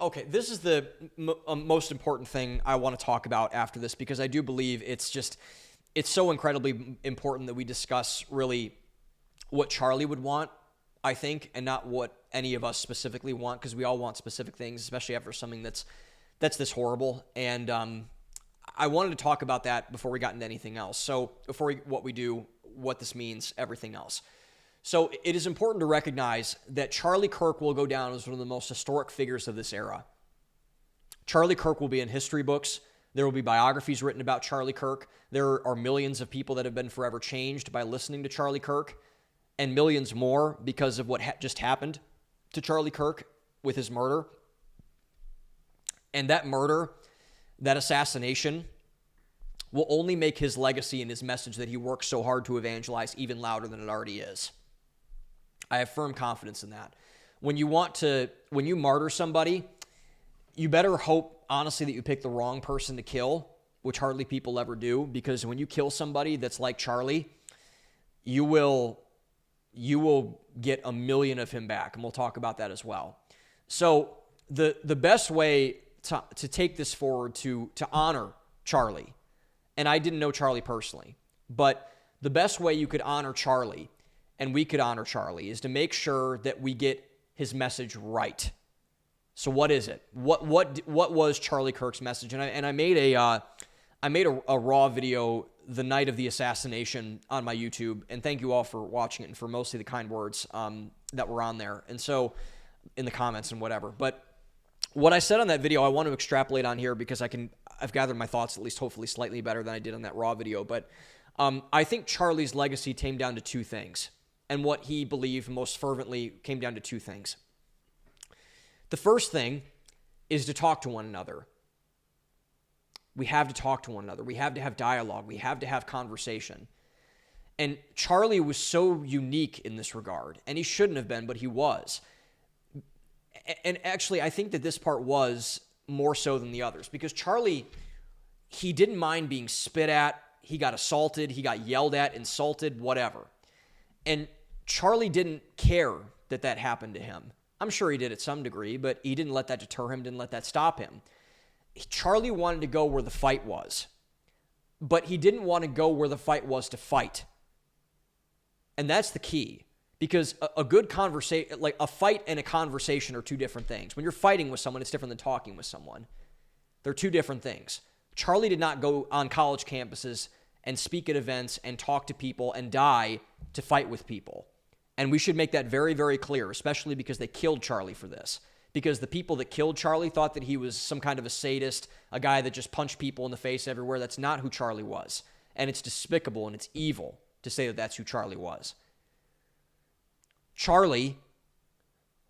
Okay, this is the most important thing I want to talk about after this, because I do believe it's so incredibly important that we discuss really what Charlie would want, I think, and not what any of us specifically want, because we all want specific things, especially after something that's this horrible. And I wanted to talk about that before we got into anything else. So what we do, what this means, everything else. So it is important to recognize that Charlie Kirk will go down as one of the most historic figures of this era. Charlie Kirk will be in history books. There will be biographies written about Charlie Kirk. There are millions of people that have been forever changed by listening to Charlie Kirk, and millions more because of what just happened to Charlie Kirk with his murder. And that murder, that assassination, will only make his legacy and his message that he worked so hard to evangelize even louder than it already is. I have firm confidence in that. When you martyr somebody, you better hope, honestly, that you pick the wrong person to kill, which hardly people ever do, because when you kill somebody that's like Charlie, you will get a million of him back, and we'll talk about that as well. So the best way to take this forward, to honor Charlie, and I didn't know Charlie personally, but the best way you could honor Charlie, and we could honor Charlie, is to make sure that we get his message right. So what is it? What was Charlie Kirk's message? And I made a raw video the night of the assassination on my YouTube, and thank you all for watching it and for mostly the kind words that were on there, and so in the comments and whatever. But what I said on that video, I want to extrapolate on here because I've gathered my thoughts at least hopefully slightly better than I did on that raw video. But I think Charlie's legacy came down to two things, and what he believed most fervently came down to two things. The first thing is to talk to one another. We have to talk to one another. We have to have dialogue. We have to have conversation. And Charlie was so unique in this regard, and he shouldn't have been, but he was. And actually, I think that this part was more so than the others, because Charlie, he didn't mind being spit at. He got assaulted. He got yelled at, insulted, whatever. And Charlie didn't care that happened to him. I'm sure he did at some degree, but he didn't let that deter him, didn't let that stop him. Charlie wanted to go where the fight was, but he didn't want to go where the fight was to fight. And that's the key, because a good conversation, like a fight and a conversation, are two different things. When you're fighting with someone, it's different than talking with someone. They're two different things. Charlie did not go on college campuses and speak at events and talk to people and die to fight with people. And we should make that very, very clear, especially because they killed Charlie for this. Because the people that killed Charlie thought that he was some kind of a sadist, a guy that just punched people in the face everywhere. That's not who Charlie was. And it's despicable and it's evil to say that that's who Charlie was. Charlie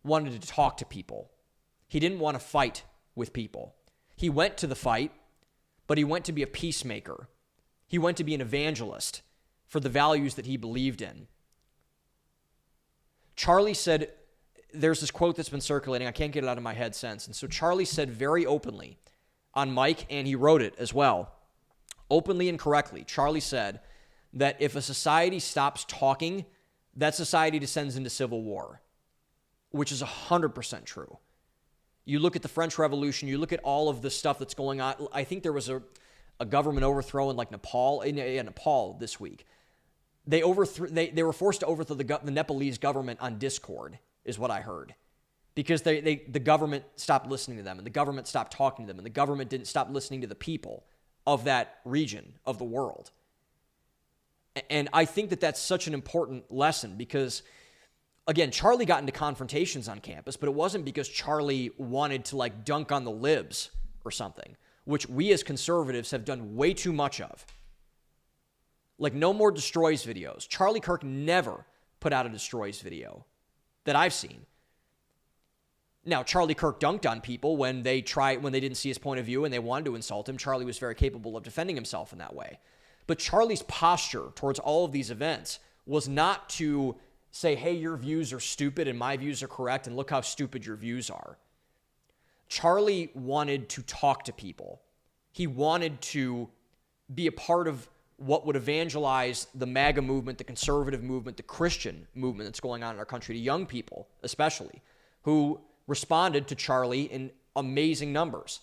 wanted to talk to people. He didn't want to fight with people. He went to the fight, but he went to be a peacemaker. He went to be an evangelist for the values that he believed in. Charlie said, there's this quote that's been circulating, I can't get it out of my head since, and so Charlie said very openly on mic, and he wrote it as well, openly and correctly, Charlie said that if a society stops talking, that society descends into civil war, which is 100% true. You look at the French Revolution, you look at all of the stuff that's going on. I think there was a government overthrow in like Nepal this week. They were forced to overthrow the Nepalese government on Discord, is what I heard, because the government stopped listening to them, and the government stopped talking to them, and the government didn't stop listening to the people of that region of the world. And I think that that's such an important lesson because, again, Charlie got into confrontations on campus, but it wasn't because Charlie wanted to like dunk on the libs or something, which we as conservatives have done way too much of. Like no more destroys videos. Charlie Kirk never put out a destroys video that I've seen. Now, Charlie Kirk dunked on people when they didn't see his point of view and they wanted to insult him. Charlie was very capable of defending himself in that way. But Charlie's posture towards all of these events was not to say, hey, your views are stupid and my views are correct, and look how stupid your views are. Charlie wanted to talk to people. He wanted to be a part of what would evangelize the MAGA movement, the conservative movement, the Christian movement that's going on in our country, to young people especially, who responded to Charlie in amazing numbers.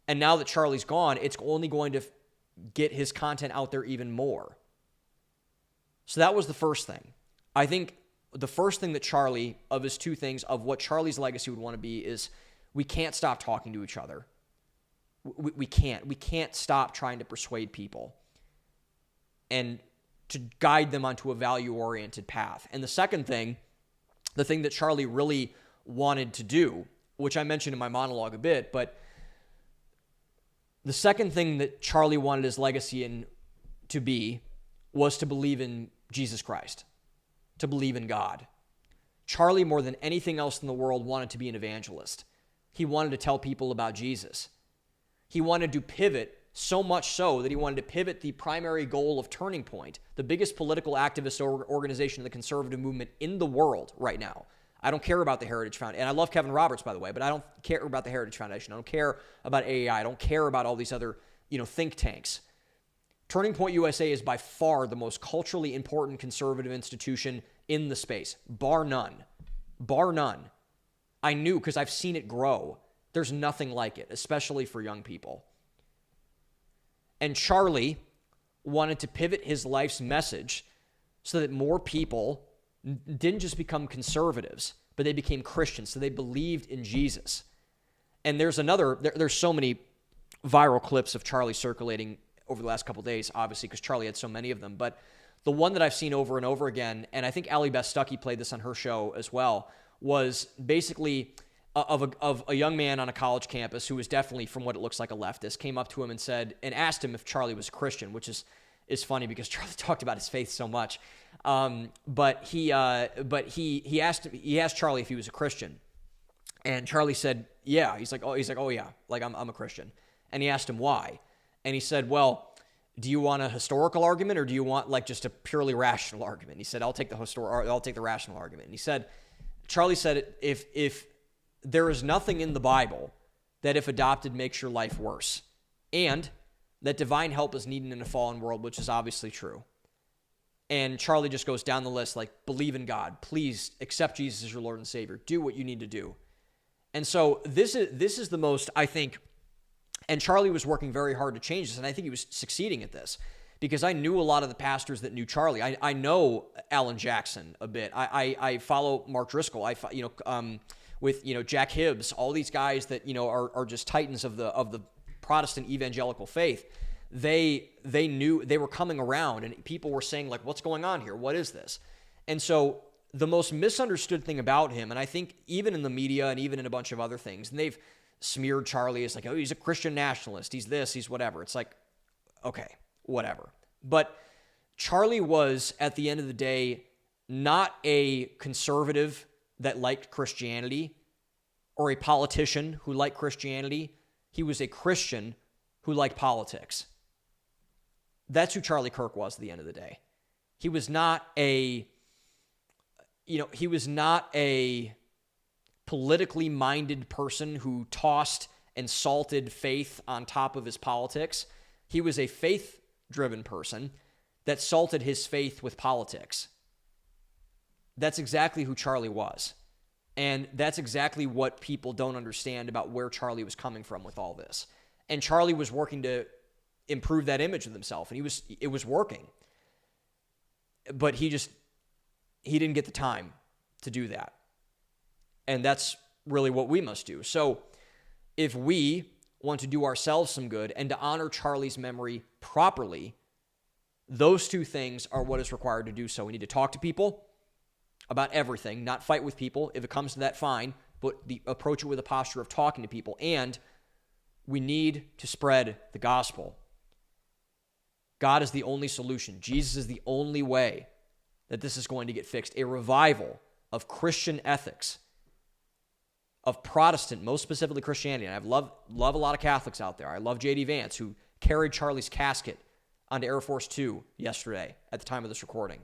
And now that Charlie's gone, it's only going to get his content out there even more. So that was the first thing. I think the first thing that Charlie, of his two things, of what Charlie's legacy would want to be is we can't stop talking to each other. We can't. We can't stop trying to persuade people and to guide them onto a value-oriented path. And the second thing, the thing that Charlie really wanted to do, which I mentioned in my monologue a bit, but the second thing that Charlie wanted his legacy to be was to believe in Jesus Christ, to believe in God. Charlie, more than anything else in the world, wanted to be an evangelist. He wanted to tell people about Jesus. He wanted to pivot so much so that he wanted to pivot the primary goal of Turning Point, the biggest political activist organization in the conservative movement in the world right now. I don't care about the Heritage Foundation. And I love Kevin Roberts, by the way, but I don't care about the Heritage Foundation. I don't care about AAI. I don't care about all these other, think tanks. Turning Point USA is by far the most culturally important conservative institution in the space, bar none. Bar none. I knew because I've seen it grow. There's nothing like it, especially for young people. And Charlie wanted to pivot his life's message so that more people didn't just become conservatives, but they became Christians, so they believed in Jesus. And there's so many viral clips of Charlie circulating over the last couple of days, obviously, because Charlie had so many of them. But the one that I've seen over and over again, and I think Allie Beth Stuckey played this on her show as well, was basically of a young man on a college campus who was definitely, from what it looks like, a leftist, came up to him and asked him if Charlie was a Christian, which is funny because Charlie talked about his faith so much. But he asked Charlie if he was a Christian, and Charlie said, yeah. He's like, oh yeah, like I'm a Christian. And he asked him why, and he said, well, do you want a historical argument or do you want like just a purely rational argument? He said, I'll take the rational argument. And Charlie said, if there is nothing in the Bible that, if adopted, makes your life worse, and that divine help is needed in a fallen world, which is obviously true. And Charlie just goes down the list like, believe in God. Please accept Jesus as your Lord and Savior. Do what you need to do. And so this is the most, I think, and Charlie was working very hard to change this, and I think he was succeeding at this because I knew a lot of the pastors that knew Charlie. I know Alan Jackson a bit. I follow Mark Driscoll. With Jack Hibbs, all these guys that are just titans of the Protestant evangelical faith. They knew they were coming around, and people were saying like, "What's going on here? What is this?" And so the most misunderstood thing about him, and I think even in the media and even in a bunch of other things, and they've smeared Charlie as like, "Oh, he's a Christian nationalist. He's this. He's whatever." It's like, okay, whatever. But Charlie was, at the end of the day, not a conservative that liked Christianity or a politician who liked Christianity. He was a Christian who liked politics. That's who Charlie Kirk was at the end of the day. He was not a politically minded person who tossed and salted faith on top of his politics. He was a faith-driven person that salted his faith with politics. That's exactly who Charlie was. And that's exactly what people don't understand about where Charlie was coming from with all this. And Charlie was working to improve that image of himself, and it was working. But he didn't get the time to do that. And that's really what we must do. So if we want to do ourselves some good and to honor Charlie's memory properly, those two things are what is required to do so. We need to talk to people about everything, not fight with people. If it comes to that, fine, but approach it with a posture of talking to people. And we need to spread the gospel. God is the only solution. Jesus is the only way that this is going to get fixed. A revival of Christian ethics, of Protestant, most specifically Christianity. And I love a lot of Catholics out there. I love J.D. Vance, who carried Charlie's casket onto Air Force Two yesterday at the time of this recording.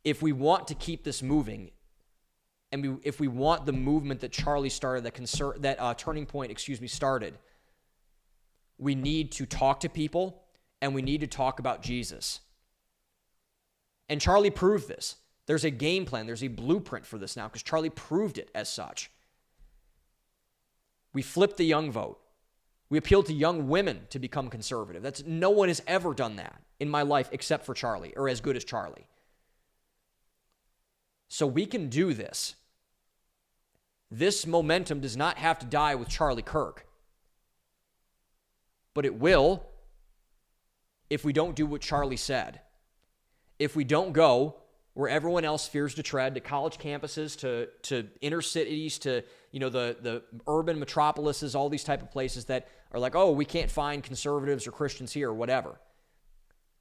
If we want to keep this moving, and if we want the movement that Charlie started, that Turning Point, started, we need to talk to people, and we need to talk about Jesus. And Charlie proved this. There's a game plan. There's a blueprint for this now because Charlie proved it as such. We flipped the young vote. We appealed to young women to become conservative. No one has ever done that in my life except for Charlie, or as good as Charlie. So we can do this. This momentum does not have to die with Charlie Kirk. But it will if we don't do what Charlie said. If we don't go where everyone else fears to tread, to college campuses, to inner cities, to the urban metropolises, all these type of places that are like, oh, we can't find conservatives or Christians here or whatever.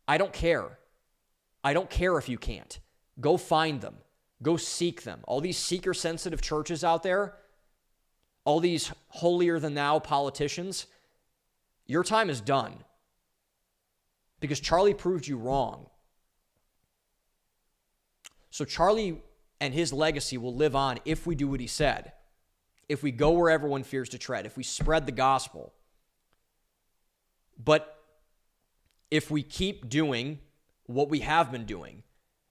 I don't care. I don't care if you can't. Go find them. Go seek them. All these seeker-sensitive churches out there, all these holier-than-thou politicians, your time is done because Charlie proved you wrong. So Charlie and his legacy will live on if we do what he said, if we go where everyone fears to tread, if we spread the gospel. But if we keep doing what we have been doing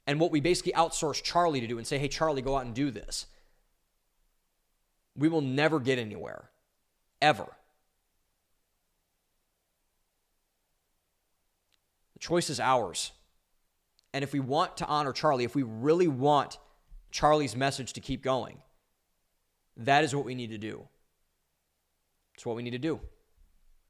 and what we basically outsource Charlie to do and say, hey, Charlie, go out and do this, we will never get anywhere, ever. The choice is ours. And if we want to honor Charlie, if we really want Charlie's message to keep going, that is what we need to do. It's what we need to do.